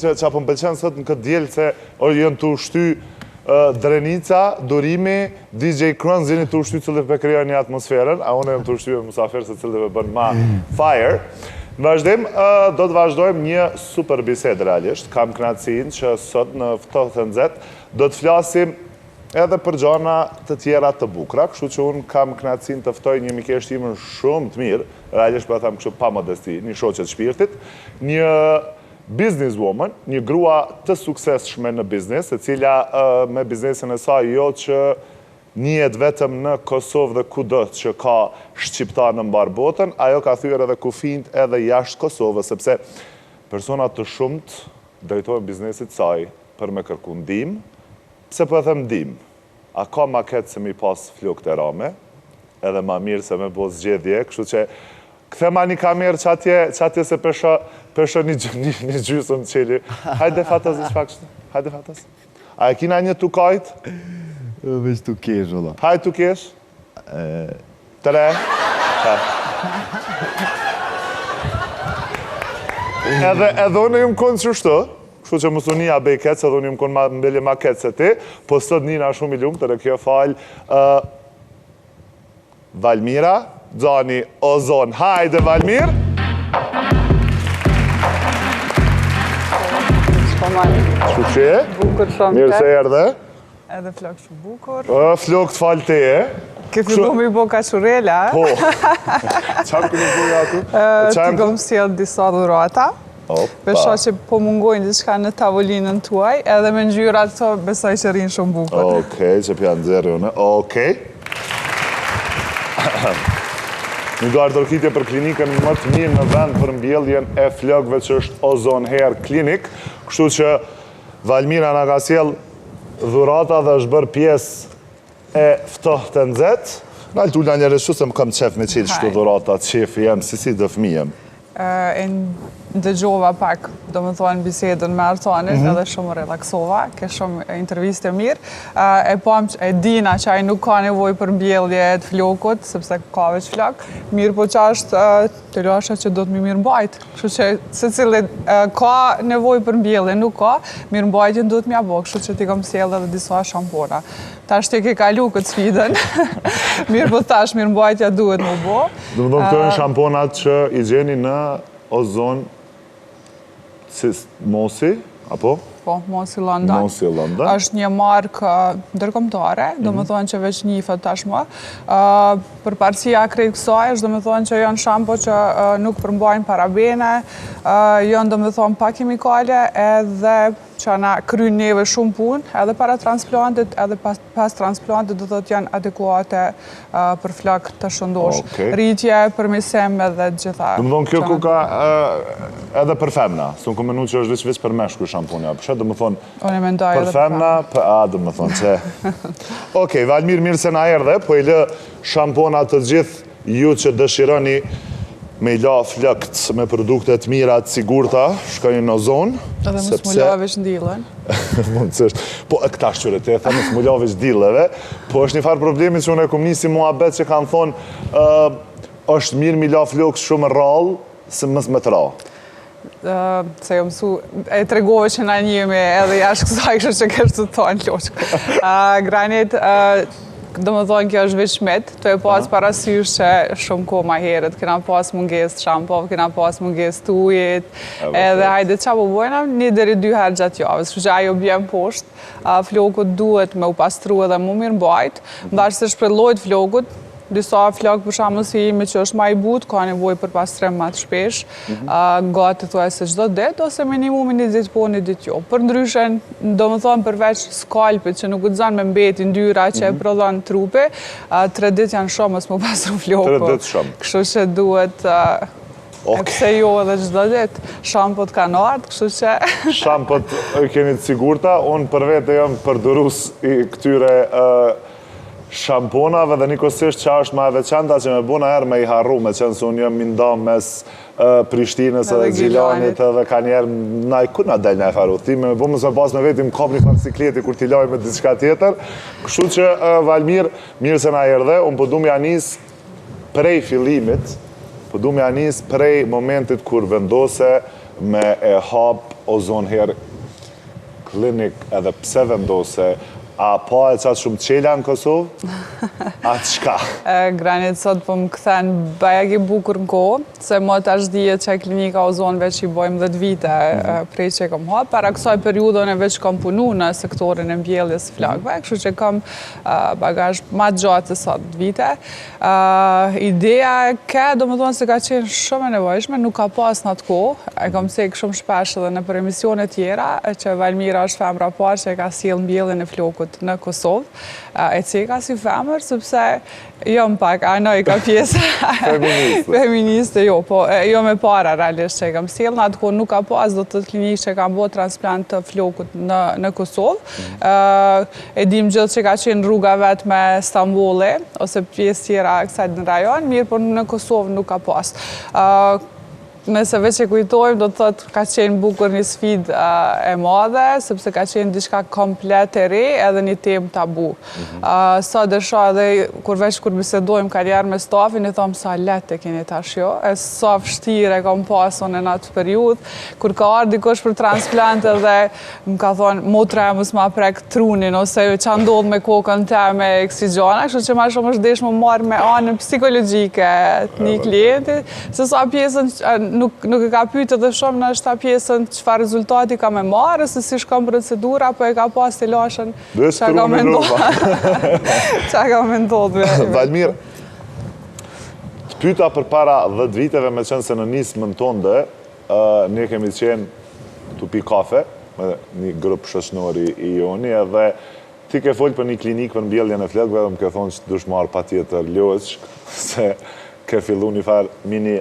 që po më pëlqen sot në këtë diell se jënë të ushty Drenica, Durimi, DJ Kron, zini të ushty cilë për krija një atmosferën, a unë e më të ushty e musafer se cilë për bën ma fire. Në vazhdim, do të vazhdojmë një super bised realisht. Kam kënaqësinë që sot në ftohtë nxehtë do të flasim edhe për gjana të tjera të bukura, kështu që unë kam kënaqësinë të ftoj një mikesht timën shumë të mirë, realisht po e them kështu pa modesti, një shoqe të shpirtit, një businesswoman, një grua të suksesshme në biznes, e cila me biznesin e saj jo që njihet vetëm në Kosovë dhe kudo që ka shqiptar në mbar botën, ajo ka thyer edhe kufijt edhe jashtë Kosovës, sepse persona të shumt drejtojnë biznesit saj për me kërku ndihmë. Pse po e them ndihmë? A ka ma ketë se mi pas flokë të rame, edhe ma mirë se me bo zgjedhje, kështu që këthema një kamerë që atje se pesho një gjysëm qeli. Hajde fatas dhe shpak shtë. Hajde fatas. A e kina një tukajt? Veç tu kesh, ola. Hajde tu kesh? 3. Edhe unë ju më konë që shtë, kështu që mësunia bej kecë, edhe unë ju më konë mbelje ma kecë se ti, po sot nina shumë i lumë, të në kjo falë Valmira, Gjani Ozon. Hajde, Valmir! Që që e? Bukur shumë. Mirë se erdhe. Edhe flok shumë bukur. Flok të falë te e. Ke fillu mi bo kachurela. Po. Qamë këmë bëjë atu? Ti kom sjell disa dhurata. Besha që po mungojnë diçka në tavolinën tuaj, edhe me ngjyrat të besoj që rinë shumë bukur. Okej, që pja nxerë une. Okej. Një do ardorkitje për klinikën më të mirë në vend për mbjelljen e flokëve që është Ozon Hair Clinic, kështu që Valmira na ka sjell dhurata dhe është bërë pjesë e ftohtë të nxehtë. Nalë t'ulla një reshu se më kam qef me qilë shtu dhurata, qefi jem, si do fëmijem. Dëgjova pak, do më thonë, bisedën me Artanit, edhe shumë relaksova, ke shumë interviste mirë. E dina që ai nuk ka nevoj për mbjellje të flokut, sepse ka veç flok, mirë po që është të lasha që do të mi mirë mbajt. Kështu që se cilët ka nevoj për mbjellje, nuk ka, mirë mbajtjen do të mja bo, kështu që ti kam sjellë edhe disa shampona. Tash ti ke kalu këtë sfidën, mirë po tash mirë mbajtja duhet më bo. Do më këto në shamponat që i gjeni në Ozon Mosi, apo? Po, Mosi London. Mosi London. Është një markë ndërkombëtare, do më thonë që veç njihet tashmë. Për parësia krejt kësaj është do më thonë që janë shampo që nuk përmbajnë parabene, janë do më thonë pa kimikale, edhe që na kryjnë neve shumë punë, edhe para transplantit, edhe pas transplantit do të janë adekuate për flok të shëndosh. Rritje, përmirësim edhe gjitha. Do më thonë kjo ku ka edhe për femna, s'u kam menuar që është veç për meshkuj shamponja. Do më thonë për femna, do më thonë që... Okej, Valmir, mirë se na erdhe, po i lë shampona të gjithë ju që dëshironi me i la flëkt me produktet mira të sigurta, shkojnë në Ozon. Edhe më smullavesh ndillën. Mund të është. Po, këta shqyre të e thë më smullavesh dilleve, po është një farë problemi që unë e kom nisi mua bet që kanë thonë është mirë mi la flëkt shumë rrallë, se mës më të ra. Se jo mësu, e tregove që na njemi edhe jashtë kësaj kështë që kështë të thonë loqë. Granit, do më thonë kjo është veç shmet, të e pas parasysh që shumë ko ma herët, kena pas munges të shampov, kena pas munges të ujit, edhe hajde qa po bojna, 1 deri 2 herë gjatë javës, që ajo bjem poshtë, flokut duhet me u pastru edhe mu mirë mbajt, ndashtë se shpredlojt flokut, disa flok për shamë si ime që është ma i but, ka nevoj për pastrim ma të shpesh, gati thua se gjdo dit, ose minimumi 1 ditë po 1 ditë jo. Për ndryshen, do më thonë përveç skalpit që nuk gëzan me mbeti ndyra që e prodhon trupi, 3 ditë janë shumë mësë më pastru floku. 3 ditë shumë. Kështu që duhet, e pse jo edhe gjdo dit, shampot kanë ardhë, kështu që... Shampot keni të sigurta, unë për vete jam përdurus i këtyre shamponave dhe nikosisht që është ma e veçanta që me buna herë me i harru, me qenë se unë jam mindam mes Prishtinës edhe Gjilanit edhe ka njerë na i ku na del në e farutime, me bu mësë me pas me vetim kop një farcikleti kur t'i loj me diçka tjetër, kështu që Valmir, mirë se na erdhe, unë po du m'ja nis prej fillimit, po du m'ja nis prej momentit kur vendose me e hap Ozone Hair Clinic edhe pse vendose, a pa e qatë shumë qela në Kosovë? A të shka? Granit sot po më këthen bajagi bukur në kohë, se mo tash dihet që klinika Ozone veç i bojmë 10 vite prej që e kom hapë. Para kësaj periudën e veç kom punu në sektorin e mbjelljes flakëve, kështu që kam bagazh ma gjatë se sot vite. Ideja e do më thonë se ka qenë shumë e nevojshme, nuk ka pas në atë kohë, e kom cek shumë shpesh edhe në për emisione tjera, që Valmira është femra parë që e ka sjell mbjelljen e flokut në Kosovë, e ceka si femër, sepse jo më pak, i ka pjesë feministe, jo, po jo me para realisht që e kam sjell, në atë kohë nuk ka pas do të klinikë që kam bërë transplant të flokut në Kosovë. E dim gjithë që ka qenë rruga vetë me Stambulli, ose pjesë tjera kësaj në rajon, mirë, por në Kosovë nuk ka pas. Nëse veç e kujtojmë, do të thotë ka qenë bukur një sfidë e madhe, sepse ka qenë diçka komplet e re edhe një temë tabu. Sa dësha edhe kur bisedojmë karierë me stafin, i thomë sa letë e keni tash jo, e sa vështirë e kam pason në atë periudhë, kur ka ardhur dikush për transplant edhe më ka thonë, motra mos ma prek trunin, ose që ndodh me kokën te me oksigjena, kështu që ma shumë është desh më marrë me anën psikologjike të një klienti, se sa pjesën nuk e ka pyet edhe shumë në shta pjesën çfarë rezultati ka me marrë, se si shkon procedura, po e ka pas të lashën çka ka me ndodhë. Valmir, të pyeta për para 10 viteve, me qenë se në nismën tonde, ne kemi qenë të pi kafe, me një grup shoqnori i joni, edhe ti ke folë për një klinikë për mbjelljen e flakëve, dhe më ke thonë që dush marrë pa tjetër loq, se ke fillu një farë mini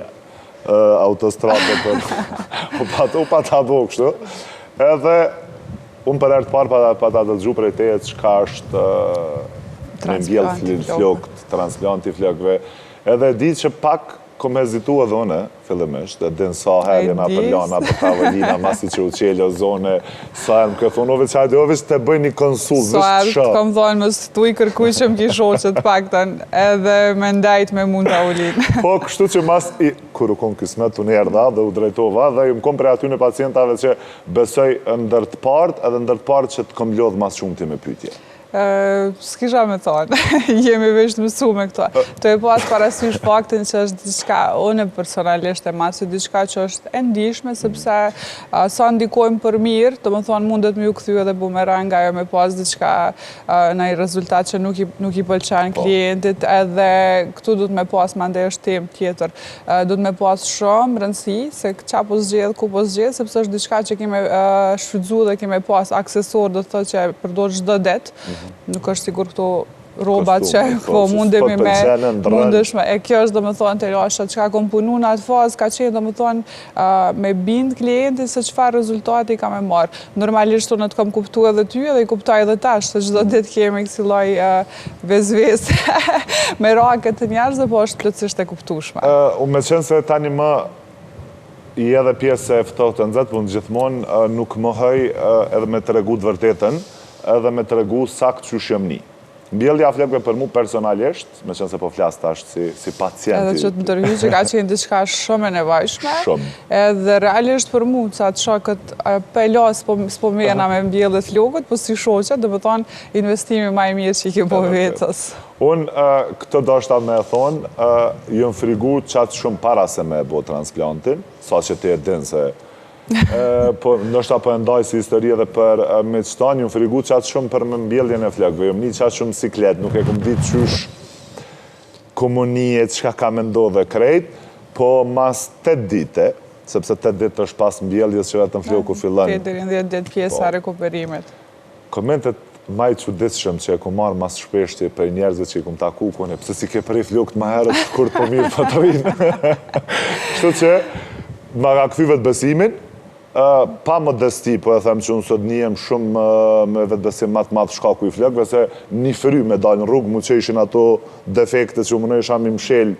autostrade për u pa ta bo kështu. Edhe unë për ertë parë pa ta dëgju për e teje që ka është me mbjell flokët, transplanti flokëve. Edhe di që pak kom hezitu edhe une, fillimisht, dhe din sa herje nga për lana, për tavolina, masi që u qelë o zone, sa herë më këtë thonë, ove që hajde, ove që te bëj një konsul, sa herë kom thonë, më së tu i kërkuj që më ki shoqet pakten, edhe me ndajt me mund tavolinë. Po, kështu që mas, kur u kon kismet, unë erdha dhe u drejtova, dhe më kom prej aty në pacientave që besoj ndër të partë, edhe ndër të partë që të kom lodhë mas shumë ti me pytje. S'kisha me thonë, jemi veç të mësu me këto. Të e pas parasysh faktin që është diçka, une personalisht e matë, diçka që është e ndishme, sepse sa ndikojmë për mirë, të më thonë mundet me ju këthy edhe bumeranga, jo me pas diçka në i rezultat që nuk i pëlqen klientit, edhe këtu du të me pas mande është tem tjetër. Du të me pas shumë rëndësi, se qa po zgjedh, ku po zgjedh, sepse është diçka që keme shfrydzu dhe keme pas aksesor, do të thotë që përdor çdo det. Nuk është sigur këto robat që po mundemi me mundeshme. E kjo është do më thonë të lasha që ka kom punu në atë fazë, ka qenë do më thonë me bind klientit se qëfar rezultati ka me marë. Normalisht unë të kom kuptu edhe ty edhe i kuptaj edhe tash, se çdo ditë kemi kësi loj vezves me raket të njerëzve, po është plotësisht e kuptueshme. Unë me qenë se tani më i edhe pjesë e ftohtë të nëzët, po në gjithmonë nuk më hëj edhe me të regu të vërtetën, edhe me të regu sakt që shëmni. Mbjellja flakëve për mu personalisht, me qenë se po flasë tash si pacienti. Edhe që të më tërhy që ka qenë diçka shumë e nevojshme. Shumë. Edhe realisht për mu, sa të shokët pelas s'po mena me mbjellje flokët, po si shoqet, dhe më thonë investimi ma i mirë që i ke po vetës. Unë këtë do shta me e thonë, jënë frigu qatë shumë para se me bo transplantin, sa që ti e dinë se nështë apo e ndaj si histori edhe për me qëtan, ju më frigu qatë shumë për më mbjelljen e flakëve, ju më një qatë shumë siklet, nuk e kom ditë qysh komunie, qka ka me ndodhe krejt, po mas 8 dite, sepse 8 dite është pas mbjelljes që vetëm floku fillan. 10 ditë pjesa rekuperimet. Komentet maj çuditshëm që e ku marrë mas shpeshti për njerëzve që i kum taku kone, pëse si ke prej flokët ma herët kur të po mirë pa të vinë. Kështu që, ma ka këthy vetë besimin, pa modesti, po e them që unë sot njem shumë me vetë besim matë matë shkaku i flakëve, se një fry me dalë në rrugë, mu që ishin ato defekte që më në isha mi mshel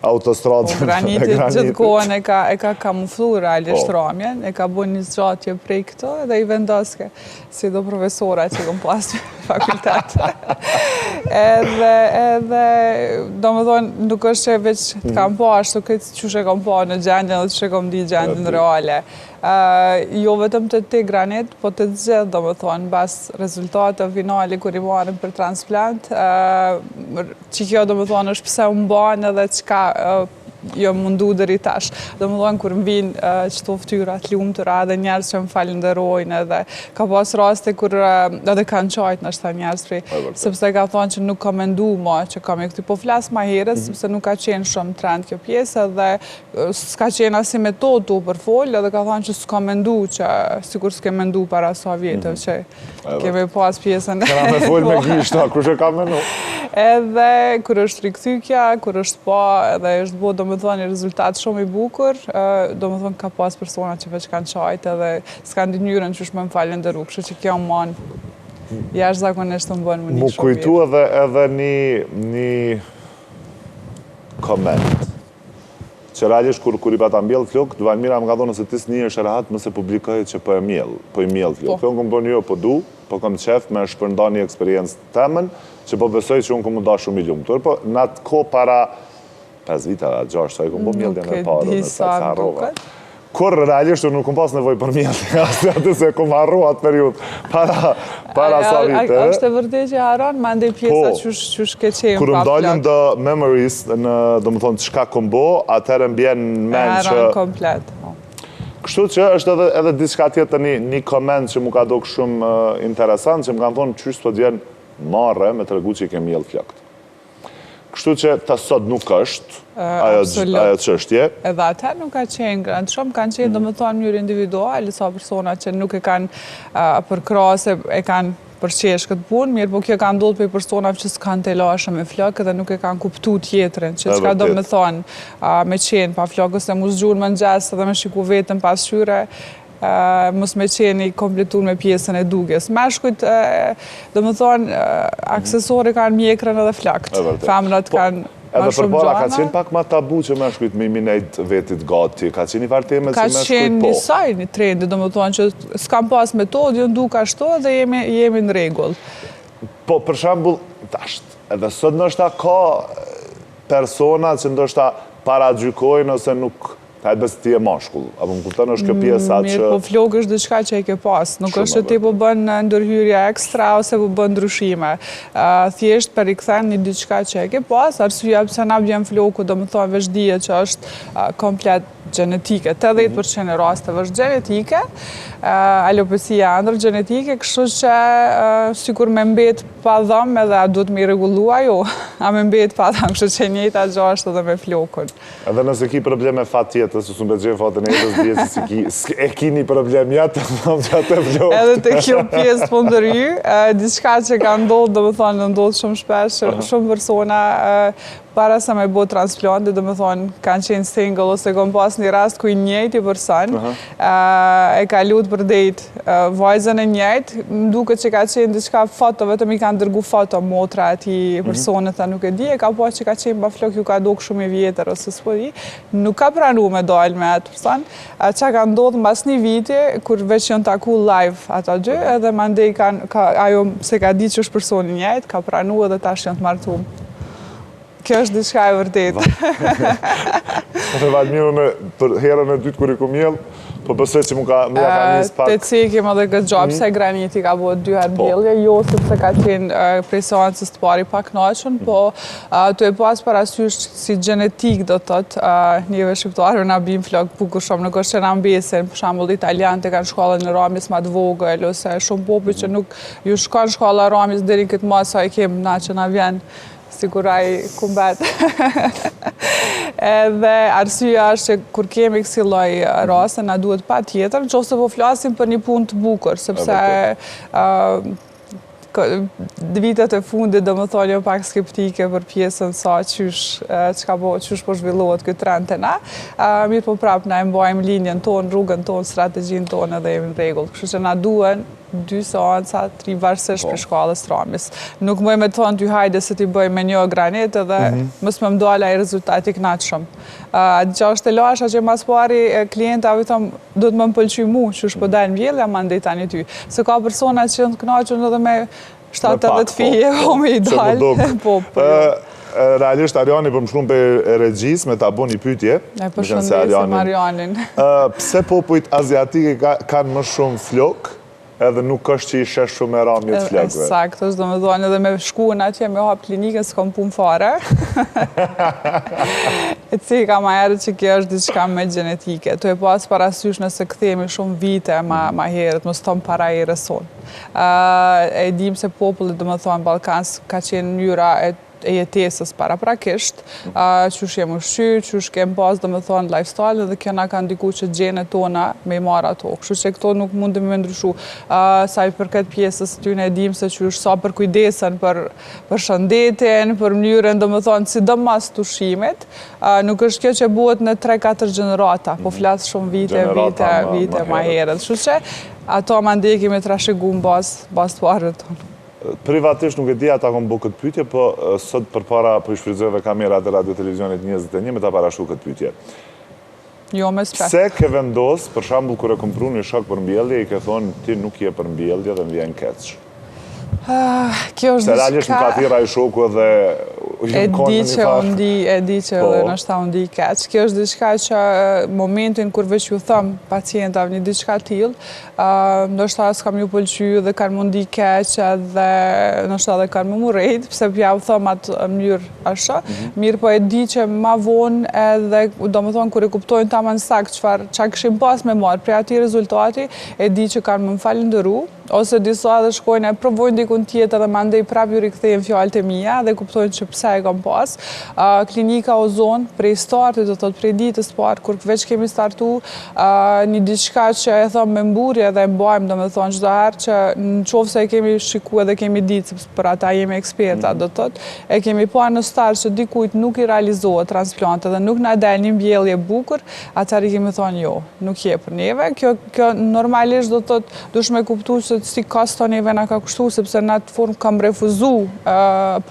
autostradën e granitit. Gjithë kohën e ka kamuflu realisht ramjen, e ka bu një zgjatje prej këto, edhe i vendoske si do profesora që kom pas në fakultet. Edhe, do më thonë, nuk është që veç të kam pa ashtu këtë që shë kom pa në gjendjen dhe që shë kom di gjendjen reale. Jo vetëm të ti Granit, po të gjithë, do më thonë, bas rezultate finali kur i marrim për transplant, që kjo, do më thonë, është pse unë banë edhe qka jo mundu dëri tash. Do më thonë, kur më vinë qëto ftyrat lumëtura edhe njerës që më falenderojnë edhe ka pas raste kur edhe kanë qajtë në shta njerës prej, sepse ka thonë që nuk ka mendu ma që kam e këty, po flasë ma herës, sepse nuk ka qenë shumë trend kjo pjesë edhe s'ka qenë asi metod tu për folë edhe ka thonë që s'ka mendu që sikur s'ke mendu para sa vjetëve që kemi pas pjesën. Këna me folë me gishta, kush e ka mendu? Edhe kur është rikthykja, kur është pa edhe është bo, do më thonë, një rezultat shumë i bukur, do më thonë ka pas persona që veç kanë qajtë edhe s'kanë dy njërën që është më falenderu, kështu që kjo manë jashtë zakonisht të më bënë më një shumë mirë. Mu kujtu edhe një koment. Që realisht kur i pata mbjell flok, Duan Mira më ka thonë nëse tis një është rahat mëse publikoj që po i mbjell flok. Kjo në këmë bënë jo po du, po kam qef me shpërnda një eksperiencë temën, që po besoj që unë këmë da shumë i lumë. Po në atë ko para 5 vita, 6, sa i këmë bo mjellë në parë, në sa harrova. Kur realisht unë nuk këmë pas nevoj për mjellë, atë se këmë harru atë periud, para sa vite. A është e vërtet që harron, ma ndej pjesa që shke qenë kur pa më dalin plak. the memories, do më thonë çka këmë bo, atëherë mbjen men që... Harron komplet. Kështu që është edhe diçka tjetër një koment që mu ka do shumë interesant, që më kanë thonë qysh po djenë marre me të regu që i ke mjellë flokët. Kështu që ta sot nuk është ajo çështje. Edhe atëherë nuk ka qenë grand shumë, kanë qenë do më thonë njërë individual, sa persona që nuk e kanë përkrase, e kanë përqesh këtë punë, mirë po kjo ka ndodhë për personave që s'kanë të lashe me flokë dhe nuk e kanë kuptu tjetërin, që qka do më thonë me qenë pa flokë, ose mu zgjurë më nxesë dhe me shiku vetën pasqyre, mos me qeni kompletur me pjesën e dugjes. Meshkujt, do më thonë, aksesori kanë mjekrën edhe flakt. Femrat kanë Edhe për para ka qenë pak ma tabu që meshkujt me minejt vetit gati, ka qenë i varteme që meshkujt po. Ka qenë njësaj një trendi, do më thonë që s'kam pas metod, ju ndu ka shto dhe jemi në regull. Po, për shambull, tasht, edhe sot nështë ka persona që ndoshta para gjykojnë ose nuk... Hajtë besë ti e mashkull, apo më kuptën është kjo pjesa që... Mirë, po flokë është diçka që e ke pas, nuk është që ti po bën ndërhyrja ekstra ose po bën ndryshime. Thjesht për i kthen një diçka që e ke pas, arsyeja pse na vjen floku, do më thonë veshdia që është komplet gjenetike, 80% e rasteve është gjenetike, alopecia ëndër gjenetike, kështu që sikur me mbet pa dhëm edhe a duhet me i regullua jo, a me mbet pa dhëm, kështu që njëjta gjashtë edhe me flokun. Edhe nëse ki probleme fat tjetës, së më bëgjen fatën e jetës djetë si e ki një problem jatë, që atë flokët. Edhe të kjo pjesë po ndërhy, diçka që ka ndodhë, do më thonë, ndodhë shumë shpesh, shumë persona para sa me bo transplanti, do më thonë, kanë qenë single, ose kom pas një rast ku i njëjti person, e ka lutë për dejtë vajzën e njëjtë, më duke që ka qenë diçka foto, vetëm i kanë dërgu foto motra ati personet, ta nuk e di, e ka po që ka qenë ba flok ju ka dok shumë i vjetër, ose s'po di, nuk ka pranu me dalë me atë person, që ka ndodhë mbas një viti, kur veç jënë taku live ata dy, edhe ma ndej ajo se ka di që është personi njëjtë, ka pranu edhe tash jënë të martum. Kjo është diçka e vërtetë. Në Valmirë, për herën e dytë kur i ku mjellë, po besoj që mu ka njës pak... Të cikim edhe këtë gjopë, se Graniti ka bo 2 herë bjellje, jo sepse ka qenë prej seancës të pari pak knaqën, po të e pas parasysh si genetik do tëtë, njëve shqiptarëve nga bim flok bukur shumë, nuk është që nga mbesin, për shambull italian të kanë shkollën në Ramis ma të vogël, ose shumë popi që nuk ju shkon shkolla Ramis deri këtë masa e kem na që na vjen siguraj kumbet. Edhe arsyeja është që kur kemi kësi lloj raste, na duhet pa tjetër, nëse po flasim për një punë të bukur, sepse vitet e fundit, do më thonë, pak skeptike për pjesën sa qysh po zhvillohet këtë trend të na. Mirë po prapë, na e mbajmë linjen tonë, rrugën tonë, strategjin tonë edhe jemi në rregull. Kështu që na duhen 2 seanca, 3 varësisht për shkallës Ramis. Nuk mëj me thonë ty hajde se ti bëj me një Granit edhe mësë me mdolla i rezultati knaqëshëm. Gja është e lasha që mas pari klienta do të më pëlqy mu që është po dalë mjellja ma ndej tani ty. Se ka persona që në të knaqën edhe me 7-8 fije o me i dalë. realisht Ariani për më shkruan për regjis me ta bo një pytje. E përshëndesim Arianin. Pse popujt aziatike kanë më shumë flok, edhe nuk është që i shesh shumë e ramjet flokve? Sakt, është do me dojnë edhe me shkuën atje me hap klinikën s'kom punë fare. E cika ma herët që kjo është diçka me genetike. Tu e pas parasysh nëse këthemi shumë vite ma herët, më stom para i rëson. E dim se popullit, do me thonë, Balkans ka qenë njëra e jetesës paraprakisht, qysh jem ushqy, qysh kem pas, do me thonë, lifestyle, dhe kjo na ka ndiku që gjenet tona me i marrë ato. Kështu që këto nuk mundem me ndryshu. Sa i përket pjesës ty ne dim se qysh sa për kujdesen për shëndetin, për mënyrën, do me thonë, sidomos të ushqimit, nuk është kjo që buhet në 3-4 gjenerata, po flasë shumë vite ma herët. Kështu që ato ma ndeki me trashëgu në bazë të parët tonë. Privatisht nuk e di ata kom bo këtë pytje, po sot përpara po i shfrytëzojve kamerat e radio televizionit 21 me ta parashtu këtë pytje. Jo me spet. Pse ke vendos, për shambull, kër e kom pru një shok për mbjellje, i ke thonë ti nuk je për mbjellje dhe më vjen keq. Kjo është se realisht nuk ka thira i shoku edhe e di që edhe nështë unë di keq. Kjo është diçka që momentin kur veç ju thëmë pacientave një diçka t'il, nështë s'kam ju pëlqy dhe kanë mundi keq edhe nështë edhe kanë më murejt, pse pja u thëmë atë mënyrë ashtë. Mirë po e di që ma vonë edhe, do më thonë, kur e kuptojnë ta më nësak qa këshim pas me marë prej ati rezultati, e di që kanë më falëndëru, ose disa edhe shkojnë e provojnë dikun tjetë edhe mandej prap ju rikthejnë fjallët e mija dhe kuptojnë që pse e kam pas. Klinika Ozon, prej startit, do të thotë prej ditës parë, kur veç kemi startu, një diçka që e thëmë me mburje dhe mbajmë, do me thonë çdo herë që në qofë se e kemi shiku edhe kemi ditë, sepse për ata jemi eksperta, do të thotë, e kemi pa në start që dikujt nuk i realizohet transplantë dhe nuk na del një mbjellje bukur, atëherë kemi thonë jo, nuk je për neve. Kjo normalisht do të thotë, dush me kuptu që si kasto neve na ka kushtu, sepse në atë formë kam refuzu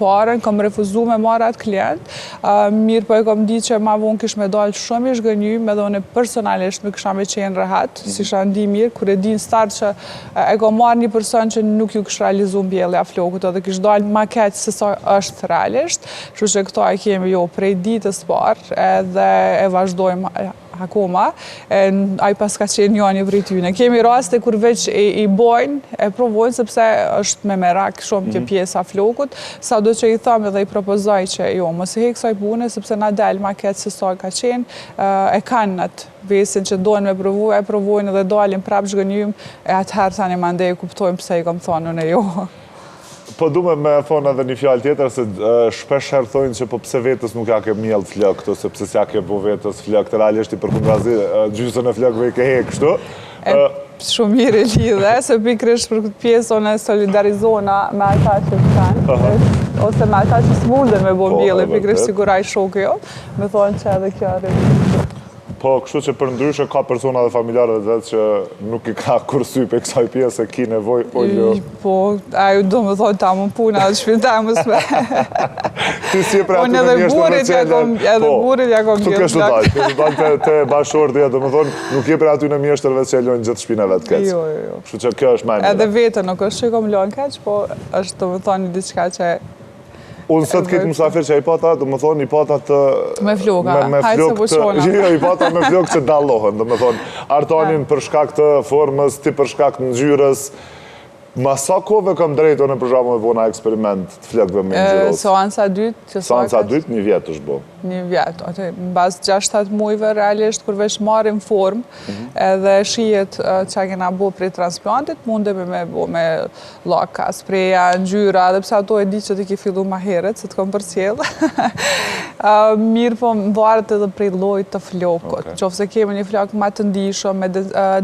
parën, kam refuzu me marrë atë klient. Mirë po e kam di që ma vonë kish me dalë shumë i shgënjym, edhe unë personalisht nuk kisha me qenë rehat, si isha ndi mirë, kur e di në start që e kam marrë një person që nuk ju kish realizu mbjellja flokut, edhe kish dalë ma keq se sa është realisht, kështu që këto e kemi jo prej ditës parë, edhe e vazhdojmë akoma, a i pas ka qenë një prej tyne. Kemi raste kur veç i bojnë, e provojnë, sepse është me merak shumë kjo pjesa flokut, sa do që i thamë edhe i propozoj që jo, mos i hek saj pune, sepse na del ma keq se sa ka qenë, e kanë atë vesin që dojnë me provu, e provojnë edhe dalin prap zhgënjym, e atëherë tani mandej kuptojnë pse i kam thonë unë e jo. Po du me thonë edhe një fjallë tjetër, se shpesh herë thojnë që po pse vetës nuk ja ke mjellë flëk, ose pse s'ja ke po vetës flëk, të realisht i përkundrazi gjysën e flëkve i ke hek, kështu? Shumë mirë e lidhe, se pikrish për këtë pjesë one solidarizona me ata që kanë, ose me ata që s'mundën me bo mbjellje, pikrish siguraj shokë jo, me thonë që edhe kjo arre. Po, kështu që për ndryshe ka persona dhe familjarët dhe vetë që nuk i ka kursy për kësaj pjesë e ki nevoj, po jo. Po, aju do më thonë ta më puna dhe shpintamës me. Ti si e pre aty në mjeshtër me qeller. Edhe burit ja kom bjellë. Kështu dalë të bashkër dhe do më thonë, nuk je pre aty në mjeshtër vetë që e lojnë gjithë shpina vetë keq. Jo. Kështu që kjo është majnë. Edhe vete nuk është që i kom lojnë keq, po është do më thonë një diçka që unë sot këtë musafir që i pata, do më thonë, i pata të... Me floka, hajtë se bushona. Jo, i pata me flok që dallohen, do më thonë, artanin për shkak të formës, ti për shkak të ngjyrës. Ma sa kove kam drejto në përshamu me bona eksperiment të flekve me ngjyros? Seansa dytë. Seansa dytë, një vjetë është bo. Një vjetë, në bazë 6-7 mujve realisht, kur veç marim formë, edhe shijet që kena bo prej transplantit, mundemi me bo me laka, spreja, ngjyra, dhe pse ato e di që të ki fillu ma heret, se të kom përcjellë. Mirë po më varet edhe prej lojt të flokot. Qofse kemi një flok ma të ndishëm, me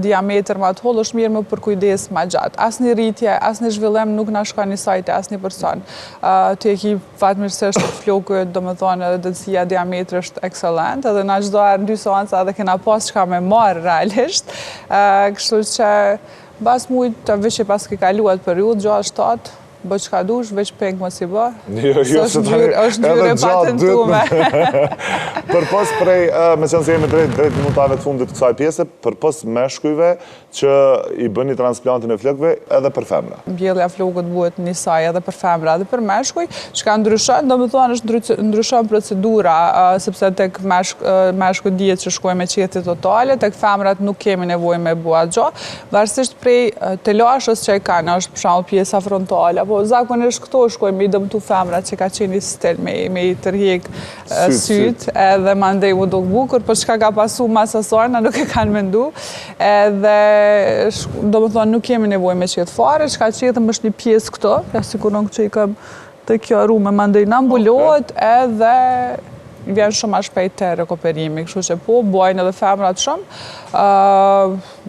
diameter ma të hollë, është mirë me përkujdes ma gjatë. As një rritje, as një zhvillem nuk na shka një sajte, as një person. Të e ki fatmirësisht flokët, do më thonë, edhe dëtësia diametri është excellent, edhe na çdo herë në 2 seanca edhe kena pas çka me marrë realisht. Kështu që bas mujt të veç që pas ke kaluat periudhë, 6-7, bë çka dush, veç peng mos i bë. Se tani është ngjyrë e patentume. Përpos prej, me qenë se jemi drejt minutave të fundit të kësaj pjese, përpos meshkujve që i bëni transplantin e flokëve edhe për femra. Mbjellja e flokut bëhet njësaj edhe për femra edhe për meshkuj, çka ndryshon, domethënë është ndryshon procedura, sepse tek meshkuj dihet që shkojmë me qethi totale, tek femrat nuk kemi nevojë me bua gjë, varësisht prej telashës që e kanë, është për shembull pjesa frontale, apo zakonisht këto shkojmë i dëmtu femrat që ka qenë stil me i tërhiq syt, edhe mandej u duk bukur, për çka ka pasu mas asaj, na nuk e kanë mendu, edhe domethënë nuk kemi nevojë me qetë fare, çka qetëm është një pjesë këto, ja siguron që i kam të kjo rrume mandej na mbulohet edhe vjen shumë më shpejt te rekuperimi, kështu që po bojnë edhe femrat shumë.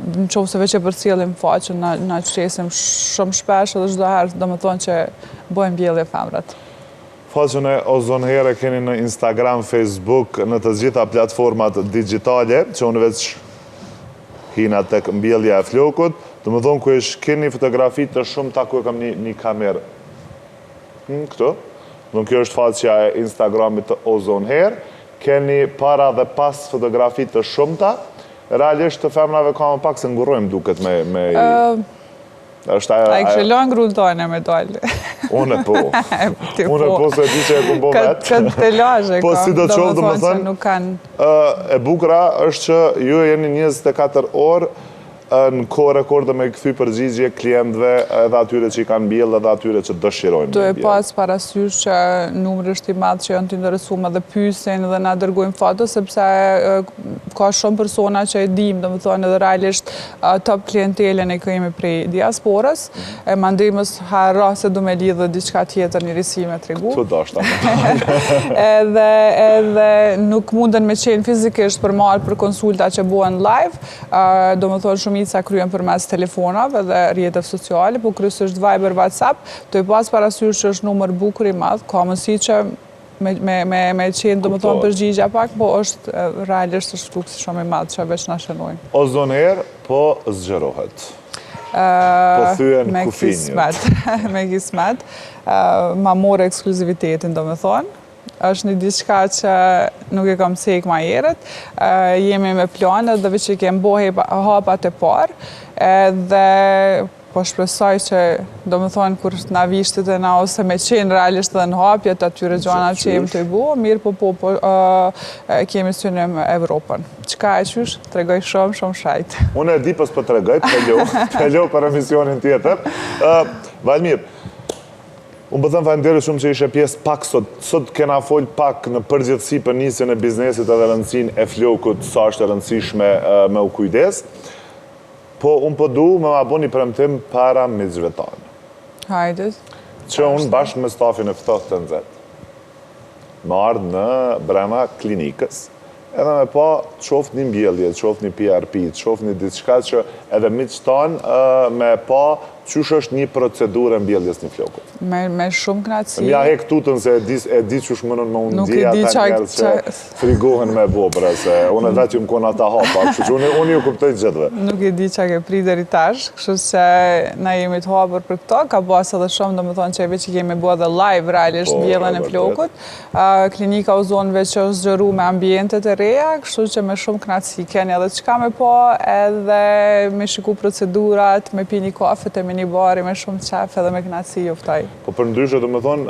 Në qoftë se veç e përcjellim faqen, na qesim shumë shpesh edhe çdo herë domethënë që bojnë mbjellje femrat. Faqen e Ozon Hair e keni në Instagram, Facebook, në të gjitha platformat digjitale, që unë veç hina tek mbjellja e flokut, domethënë ku keni fotografi të shumta ku e kam një kamerë. Këtu. Nuk kjo është faqja e Instagramit të Ozon Hair, keni para dhe pas fotografi të shumta, realisht të femrave ka më pak se ngurrojmë duket me A i këshëllon grulltone me dalë. Unë po. Unë po se di që e ku bo vetë. Këtë telazhe ka. Po si do qovë, do më thënë, e bukra është që ju jeni 24 orë në kohë rekorde me këthy përgjigje klientëve edhe atyre që i kanë mbjellë edhe atyre që dëshirojnë. Do e pas parasysh që numri është i madh që janë të interesuar dhe pyesin dhe na dërgojnë foto, sepse ka shumë persona që e dim, domethënë edhe realisht top klientelën e kemi prej diasporës, e mandej mos harro se do me lidhë diçka tjetër një risi me tregu. Tu dashta. Edhe nuk munden me qenë fizikisht për marrë për konsulta që buan live, domethënë shumica kryen përmes telefonave dhe rrjeteve sociale, po kryesisht Viber, WhatsApp, do i pas parasysh që është numër bukur i madh, ka mundësi që me qenë domethënë përgjigja pak, po është realisht është fluksi shumë i madh që veç na shënojnë. Ozon Hair po zgjerohet. Po thyen kufinjët. Me kismet, ma more ekskluzivitetin domethënë. Është një diçka që nuk e kam cek ma herët, jemi me planet dhe veç që kemë bohe hapat e parë, edhe po shpresoj që do më thonë kur na vishtit e na ose me qenë realisht dhe në hapjet atyre gjana që jemi të i bo, mirë po kemi synim Evropën. Qka e qysh, tregoj shumë shajt. Unë e di pës për tregoj, pëllo për emisionin tjetër. Valmir, unë bëthëm falenderoj shumë që ishe pjesë pak sot. Sot kena folj pak në përgjithësi për nisjen e biznesit edhe rëndësinë e flokut, sa është e rëndësishme me u kujdes. Po unë po du me ma bo një premtim para miqve tanë. Hajdes. Që unë bashkë me stafin e ftohtë të nëzet. Me ardhë në brema klinikës, edhe me pa qoftë një mbjellje, qoftë një PRP, qoftë një diçka që edhe miqë tanë me pa qysh është një procedurë mbjelljes një flokut. Me shumë knatësi. Mja hek tutën se e di qysh mënën me unë ndjeja ta njerë që frigohen me bobra, se unë e vetë ju më kona ta hapa, kështu që unë ju kuptoj gjithve. Nuk e di që ke pri deri tash, kështu që na jemi të hapur për këto, ka bas edhe shumë, do më thonë që e veç që kemi bua dhe live realisht mbjelljen e flokut. Klinika Ozonve që është zgjeru me ambientet e reja, kështu që me shumë knatësi keni edhe qka me po, edhe me shiku procedurat, me pi një kafe të një bari me shumë qef edhe me knatësi juftaj. Po për ndryshe, do më thonë,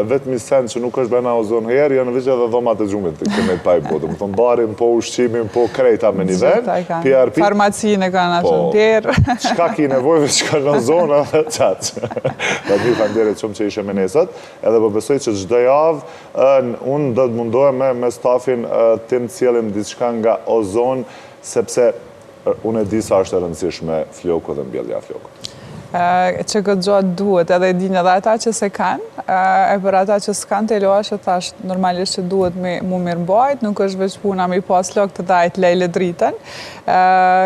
vetëmi sen që nuk është bëna Ozon Hair, janë veç edhe dhomat e gjumit të këmet pa i po. Do më thonë, barin, po ushqimin, po krejta me një ven, PRP. Farmacinë e kanë ashtë në tjerë. Qka ki nevojve, qka në zonë, edhe qatë. Da të mi fanderit shumë që ishe me nesët, edhe po besoj që çdo javë, unë do të mundohem me stafin tim të cilim diçka nga Ozon, sepse unë e di sa është e rëndësishme floku dhe mbjellja flokut. Që këtë gjatë duhet, edhe e din edhe ata që se kanë, e për ata që s'kanë të eloashe, thash normalisht që duhet mu mirëmbajt, nuk është veç puna mi pas lok të dajt lejle dritën,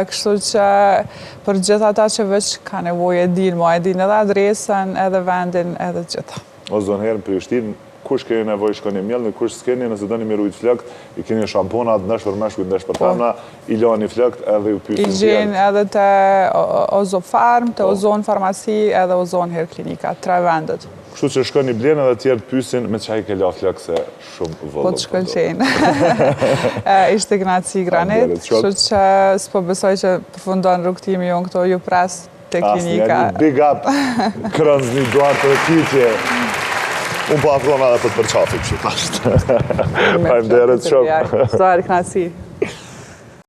kështu që për gjithë ata që veç ka nevoj e din edhe adresën, edhe vendin, edhe gjitha. Ozon Hair në Prishtinë, kush keni nevojë shkoni mjellni, kush s'keni, nëse doni me rujt flëkt, i keni shamponat, ndesh për meshkuj, ndesh për femna, i lani flëkt edhe ju pyesin. I gjenë edhe të Ozofarm, të Ozon Farmasi edhe Ozon Hair Klinika, 3 vendet. Kështu që shkoni blenë edhe tjerë të pyesin me çaj ke la flëkt se shumë vëllë. Po të shkëlqejnë. Ishte Gnaci Granit, kështu që s'po besoj që përfundon rrugtimi jonë këto ju pres të klinika. Asnjë, big up, Krënzni, Duarte dhe Kitje. Unë po afrona edhe për të përqafi, kështu thashtë. Faleminderit shumë. Së Gnaci.